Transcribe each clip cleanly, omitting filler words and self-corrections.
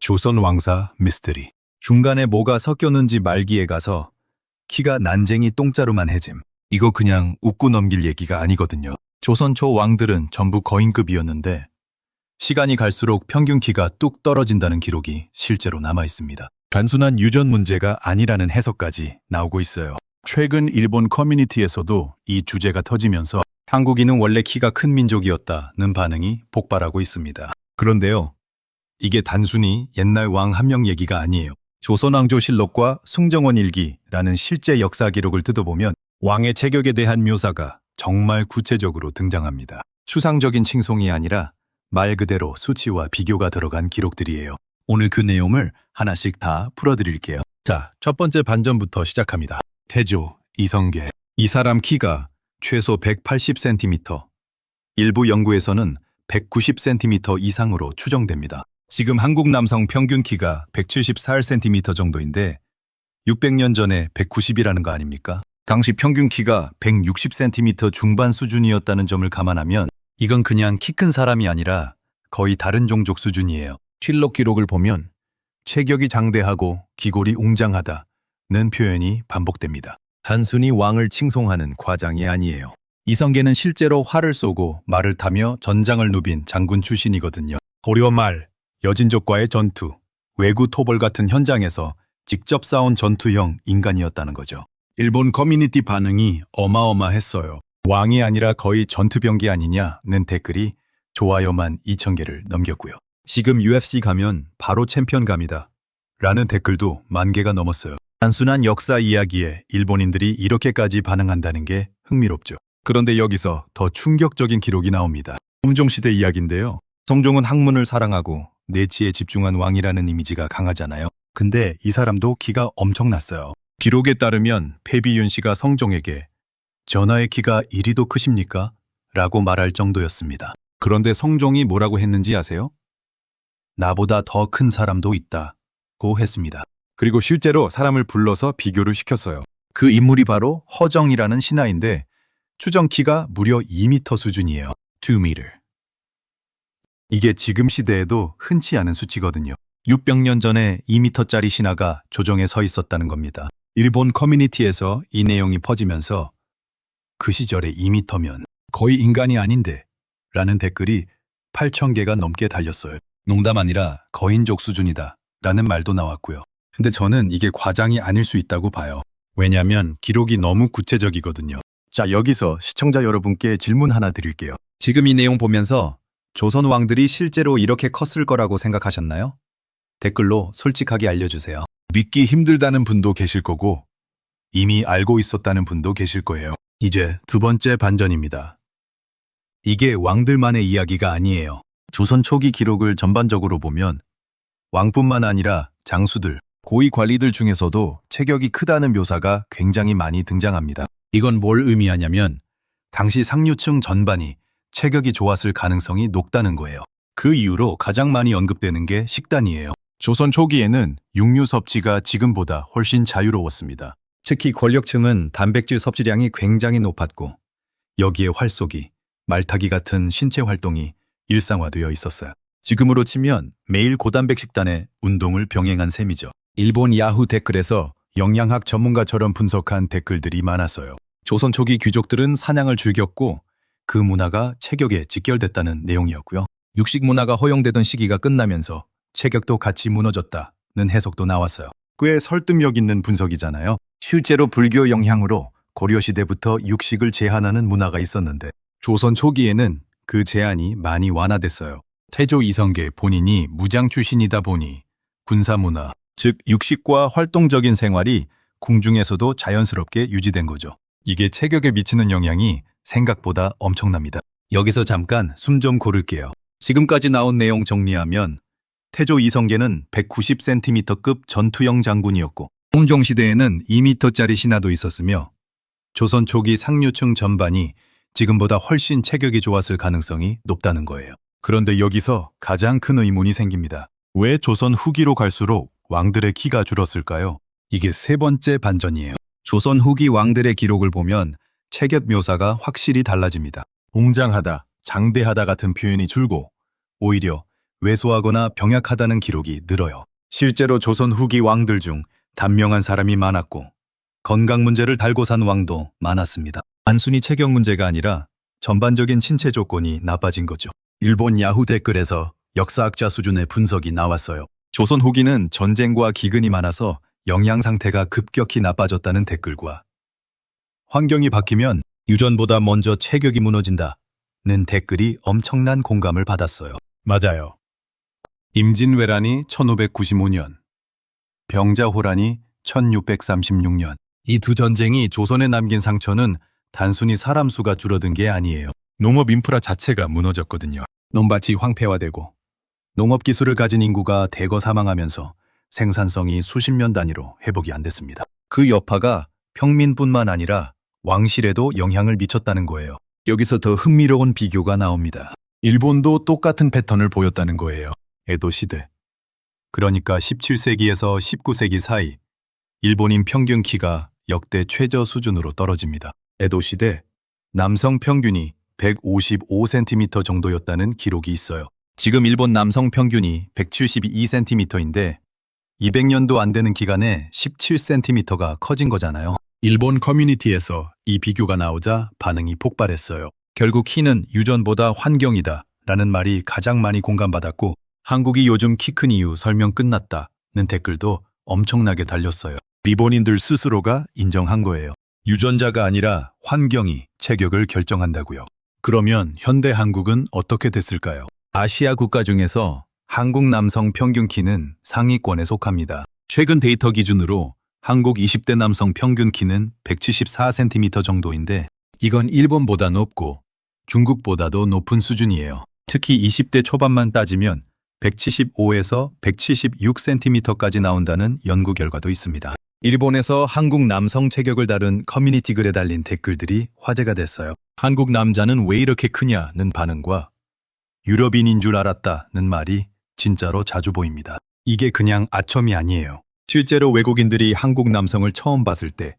조선 왕사 미스터리. 중간에 뭐가 섞였는지 말기에 가서 키가 난쟁이 똥자루만 해짐. 이거 그냥 웃고 넘길 얘기가 아니거든요. 조선 초 왕들은 전부 거인급이었는데 시간이 갈수록 평균 키가 뚝 떨어진다는 기록이 실제로 남아 있습니다. 단순한 유전 문제가 아니라는 해석까지 나오고 있어요. 최근 일본 커뮤니티에서도 이 주제가 터지면서 한국인은 원래 키가 큰 민족이었다는 반응이 폭발하고 있습니다. 그런데요. 이게 단순히 옛날 왕 한 명 얘기가 아니에요. 조선왕조실록과 숭정원 일기라는 실제 역사 기록을 뜯어보면 왕의 체격에 대한 묘사가 정말 구체적으로 등장합니다. 추상적인 칭송이 아니라 말 그대로 수치와 비교가 들어간 기록들이에요. 오늘 그 내용을 하나씩 다 풀어드릴게요. 자, 첫 번째 반전부터 시작합니다. 태조 이성계. 이 사람 키가 최소 180cm, 일부 연구에서는 190cm 이상으로 추정됩니다. 지금 한국 남성 평균 키가 174cm 정도인데 600년 전에 190이라는 거 아닙니까? 당시 평균 키가 160cm 중반 수준이었다는 점을 감안하면 이건 그냥 키 큰 사람이 아니라 거의 다른 종족 수준이에요. 실록 기록을 보면 체격이 장대하고 기골이 웅장하다는 표현이 반복됩니다. 단순히 왕을 칭송하는 과장이 아니에요. 이성계는 실제로 활을 쏘고 말을 타며 전장을 누빈 장군 출신이거든요. 고려 말 여진족과의 전투, 왜구 토벌 같은 현장에서 직접 싸운 전투형 인간이었다는 거죠. 일본 커뮤니티 반응이 어마어마했어요. 왕이 아니라 거의 전투병기 아니냐는 댓글이 좋아요만 2,000개를 넘겼고요. 지금 UFC 가면 바로 챔피언 갑니다. 라는 댓글도 10,000개가 넘었어요. 단순한 역사 이야기에 일본인들이 이렇게까지 반응한다는 게 흥미롭죠. 그런데 여기서 더 충격적인 기록이 나옵니다. 성종시대 이야기인데요. 성종은 학문을 사랑하고 내치에 집중한 왕이라는 이미지가 강하잖아요. 근데 이 사람도 키가 엄청났어요. 기록에 따르면 패비윤 씨가 성종에게 전하의 키가 이리도 크십니까? 라고 말할 정도였습니다. 그런데 성종이 뭐라고 했는지 아세요? 나보다 더 큰 사람도 있다고 했습니다. 그리고 실제로 사람을 불러서 비교를 시켰어요. 그 인물이 바로 허정이라는 신하인데 추정 키가 무려 2m 수준이에요. 2m. 이게 지금 시대에도 흔치 않은 수치거든요. 600년 전에 2m짜리 신하가 조정에 서 있었다는 겁니다. 일본 커뮤니티에서 이 내용이 퍼지면서 그 시절에 2m면 거의 인간이 아닌데 라는 댓글이 8,000개가 넘게 달렸어요. 농담 아니라 거인족 수준이다 라는 말도 나왔고요. 근데 저는 이게 과장이 아닐 수 있다고 봐요. 왜냐면 기록이 너무 구체적이거든요. 자, 여기서 시청자 여러분께 질문 하나 드릴게요. 지금 이 내용 보면서 조선 왕들이 실제로 이렇게 컸을 거라고 생각하셨나요? 댓글로 솔직하게 알려주세요. 믿기 힘들다는 분도 계실 거고 이미 알고 있었다는 분도 계실 거예요. 이제 두 번째 반전입니다. 이게 왕들만의 이야기가 아니에요. 조선 초기 기록을 전반적으로 보면 왕뿐만 아니라 장수들, 고위 관리들 중에서도 체격이 크다는 묘사가 굉장히 많이 등장합니다. 이건 뭘 의미하냐면 당시 상류층 전반이 체격이 좋았을 가능성이 높다는 거예요. 그 이유로 가장 많이 언급되는 게 식단이에요. 조선 초기에는 육류 섭취가 지금보다 훨씬 자유로웠습니다. 특히 권력층은 단백질 섭취량이 굉장히 높았고 여기에 활쏘기, 말타기 같은 신체 활동이 일상화되어 있었어요. 지금으로 치면 매일 고단백 식단에 운동을 병행한 셈이죠. 일본 야후 댓글에서 영양학 전문가처럼 분석한 댓글들이 많았어요. 조선 초기 귀족들은 사냥을 즐겼고 그 문화가 체격에 직결됐다는 내용이었고요. 육식 문화가 허용되던 시기가 끝나면서 체격도 같이 무너졌다는 해석도 나왔어요. 꽤 설득력 있는 분석이잖아요. 실제로 불교 영향으로 고려시대부터 육식을 제한하는 문화가 있었는데 조선 초기에는 그 제한이 많이 완화됐어요. 태조 이성계 본인이 무장 출신이다 보니 군사문화, 즉 육식과 활동적인 생활이 궁중에서도 자연스럽게 유지된 거죠. 이게 체격에 미치는 영향이 생각보다 엄청납니다. 여기서 잠깐 숨 좀 고를게요. 지금까지 나온 내용 정리하면 태조 이성계는 190cm급 전투형 장군이었고 성종시대에는 2m짜리 신하도 있었으며 조선 초기 상류층 전반이 지금보다 훨씬 체격이 좋았을 가능성이 높다는 거예요. 그런데 여기서 가장 큰 의문이 생깁니다. 왜 조선 후기로 갈수록 왕들의 키가 줄었을까요? 이게 세 번째 반전이에요. 조선 후기 왕들의 기록을 보면 체격 묘사가 확실히 달라집니다. 웅장하다, 장대하다 같은 표현이 줄고 오히려 왜소하거나 병약하다는 기록이 늘어요. 실제로 조선 후기 왕들 중 단명한 사람이 많았고 건강 문제를 달고 산 왕도 많았습니다. 단순히 체격 문제가 아니라 전반적인 신체 조건이 나빠진 거죠. 일본 야후 댓글에서 역사학자 수준의 분석이 나왔어요. 조선 후기는 전쟁과 기근이 많아서 영양 상태가 급격히 나빠졌다는 댓글과 환경이 바뀌면 유전보다 먼저 체격이 무너진다는 댓글이 엄청난 공감을 받았어요. 맞아요. 임진왜란이 1595년, 병자호란이 1636년. 이 두 전쟁이 조선에 남긴 상처는 단순히 사람 수가 줄어든 게 아니에요. 농업 인프라 자체가 무너졌거든요. 논밭이 황폐화되고 농업 기술을 가진 인구가 대거 사망하면서 생산성이 수십 년 단위로 회복이 안 됐습니다. 그 여파가 평민뿐만 아니라 왕실에도 영향을 미쳤다는 거예요. 여기서 더 흥미로운 비교가 나옵니다. 일본도 똑같은 패턴을 보였다는 거예요. 에도 시대. 그러니까 17세기에서 19세기 사이 일본인 평균 키가 역대 최저 수준으로 떨어집니다. 에도 시대 남성 평균이 155cm 정도였다는 기록이 있어요. 지금 일본 남성 평균이 172cm인데 200년도 안 되는 기간에 17cm가 커진 거잖아요. 일본 커뮤니티에서 이 비교가 나오자 반응이 폭발했어요. 결국 키는 유전보다 환경이다 라는 말이 가장 많이 공감받았고 한국이 요즘 키 큰 이유 설명 끝났다는 댓글도 엄청나게 달렸어요. 일본인들 스스로가 인정한 거예요. 유전자가 아니라 환경이 체격을 결정한다고요. 그러면 현대 한국은 어떻게 됐을까요? 아시아 국가 중에서 한국 남성 평균 키는 상위권에 속합니다. 최근 데이터 기준으로 한국 20대 남성 평균 키는 174cm 정도인데 이건 일본보다 높고 중국보다도 높은 수준이에요. 특히 20대 초반만 따지면 175에서 176cm까지 나온다는 연구 결과도 있습니다. 일본에서 한국 남성 체격을 다룬 커뮤니티 글에 달린 댓글들이 화제가 됐어요. 한국 남자는 왜 이렇게 크냐는 반응과 유럽인인 줄 알았다는 말이 진짜로 자주 보입니다. 이게 그냥 아첨이 아니에요. 실제로 외국인들이 한국 남성을 처음 봤을 때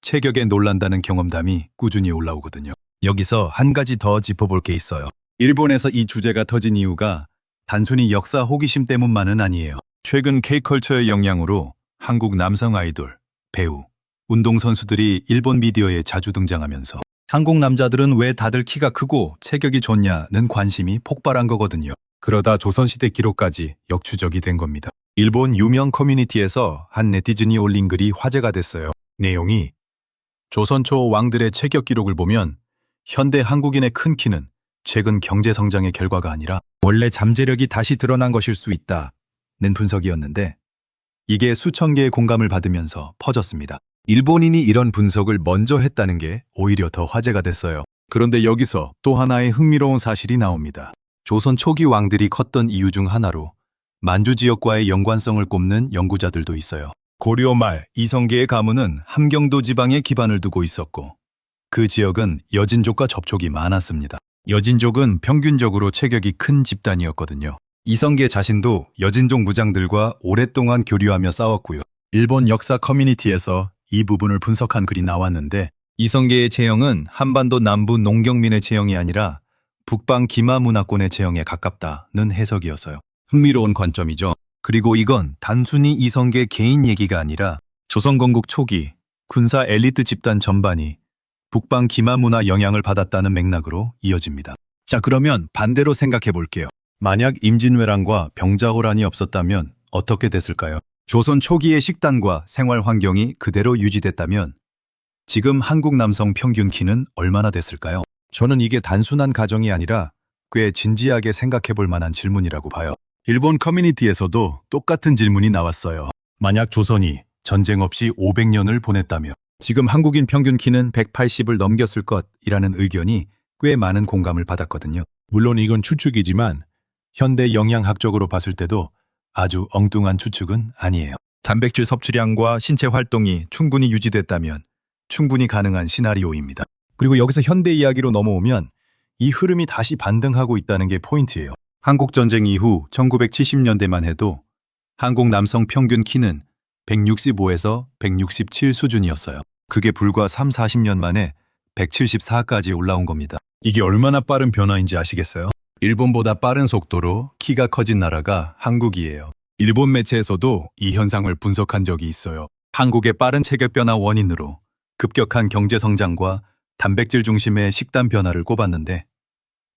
체격에 놀란다는 경험담이 꾸준히 올라오거든요. 여기서 한 가지 더 짚어볼 게 있어요. 일본에서 이 주제가 터진 이유가 단순히 역사 호기심 때문만은 아니에요. 최근 K컬처의 영향으로 한국 남성 아이돌, 배우, 운동선수들이 일본 미디어에 자주 등장하면서 한국 남자들은 왜 다들 키가 크고 체격이 좋냐는 관심이 폭발한 거거든요. 그러다 조선시대 기록까지 역추적이 된 겁니다. 일본 유명 커뮤니티에서 한 네티즌이 올린 글이 화제가 됐어요. 내용이 조선 초 왕들의 체격 기록을 보면 현대 한국인의 큰 키는 최근 경제 성장의 결과가 아니라 원래 잠재력이 다시 드러난 것일 수 있다는 분석이었는데 이게 수천 개의 공감을 받으면서 퍼졌습니다. 일본인이 이런 분석을 먼저 했다는 게 오히려 더 화제가 됐어요. 그런데 여기서 또 하나의 흥미로운 사실이 나옵니다. 조선 초기 왕들이 컸던 이유 중 하나로 만주 지역과의 연관성을 꼽는 연구자들도 있어요. 고려 말 이성계의 가문은 함경도 지방에 기반을 두고 있었고 그 지역은 여진족과 접촉이 많았습니다. 여진족은 평균적으로 체격이 큰 집단이었거든요. 이성계 자신도 여진족 무장들과 오랫동안 교류하며 싸웠고요. 일본 역사 커뮤니티에서 이 부분을 분석한 글이 나왔는데 이성계의 체형은 한반도 남부 농경민의 체형이 아니라 북방 기마 문화권의 체형에 가깝다는 해석이었어요. 흥미로운 관점이죠. 그리고 이건 단순히 이성계 개인 얘기가 아니라 조선 건국 초기 군사 엘리트 집단 전반이 북방 기마 문화 영향을 받았다는 맥락으로 이어집니다. 자, 그러면 반대로 생각해 볼게요. 만약 임진왜란과 병자호란이 없었다면 어떻게 됐을까요? 조선 초기의 식단과 생활 환경이 그대로 유지됐다면 지금 한국 남성 평균 키는 얼마나 됐을까요? 저는 이게 단순한 가정이 아니라 꽤 진지하게 생각해 볼 만한 질문이라고 봐요. 일본 커뮤니티에서도 똑같은 질문이 나왔어요. 만약 조선이 전쟁 없이 500년을 보냈다면 지금 한국인 평균 키는 180을 넘겼을 것이라는 의견이 꽤 많은 공감을 받았거든요. 물론 이건 추측이지만 현대 영양학적으로 봤을 때도 아주 엉뚱한 추측은 아니에요. 단백질 섭취량과 신체 활동이 충분히 유지됐다면 충분히 가능한 시나리오입니다. 그리고 여기서 현대 이야기로 넘어오면 이 흐름이 다시 반등하고 있다는 게 포인트예요. 한국전쟁 이후 1970년대만 해도 한국 남성 평균 키는 165에서 167 수준이었어요. 그게 불과 3, 40년 만에 174까지 올라온 겁니다. 이게 얼마나 빠른 변화인지 아시겠어요? 일본보다 빠른 속도로 키가 커진 나라가 한국이에요. 일본 매체에서도 이 현상을 분석한 적이 있어요. 한국의 빠른 체격 변화 원인으로 급격한 경제 성장과 단백질 중심의 식단 변화를 꼽았는데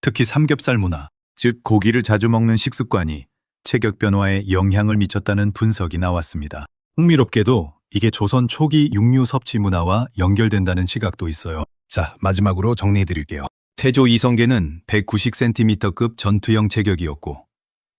특히 삼겹살 문화, 즉 고기를 자주 먹는 식습관이 체격 변화에 영향을 미쳤다는 분석이 나왔습니다. 흥미롭게도 이게 조선 초기 육류 섭취 문화와 연결된다는 시각도 있어요. 자, 마지막으로 정리해 드릴게요. 태조 이성계는 190cm급 전투형 체격이었고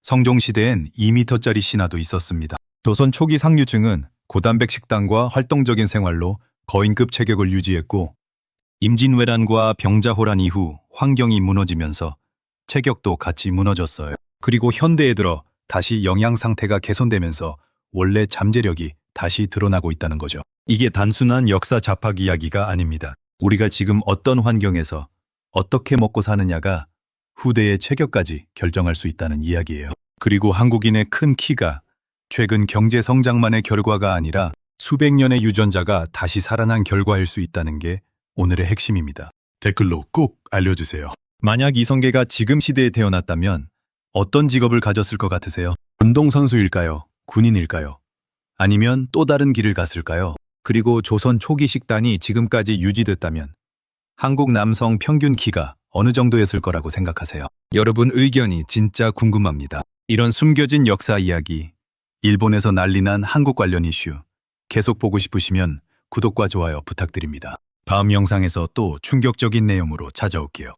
성종시대엔 2m짜리 신하도 있었습니다. 조선 초기 상류층은 고단백 식단과 활동적인 생활로 거인급 체격을 유지했고 임진왜란과 병자호란 이후 환경이 무너지면서 체격도 같이 무너졌어요. 그리고 현대에 들어 다시 영양 상태가 개선되면서 원래 잠재력이 다시 드러나고 있다는 거죠. 이게 단순한 역사 잡학 이야기가 아닙니다. 우리가 지금 어떤 환경에서 어떻게 먹고 사느냐가 후대의 체격까지 결정할 수 있다는 이야기예요. 그리고 한국인의 큰 키가 최근 경제 성장만의 결과가 아니라 수백 년의 유전자가 다시 살아난 결과일 수 있다는 게 오늘의 핵심입니다. 댓글로 꼭 알려주세요. 만약 이성계가 지금 시대에 태어났다면 어떤 직업을 가졌을 것 같으세요? 운동선수일까요? 군인일까요? 아니면 또 다른 길을 갔을까요? 그리고 조선 초기 식단이 지금까지 유지됐다면 한국 남성 평균 키가 어느 정도였을 거라고 생각하세요? 여러분 의견이 진짜 궁금합니다. 이런 숨겨진 역사 이야기, 일본에서 난리난 한국 관련 이슈 계속 보고 싶으시면 구독과 좋아요 부탁드립니다. 다음 영상에서 또 충격적인 내용으로 찾아올게요.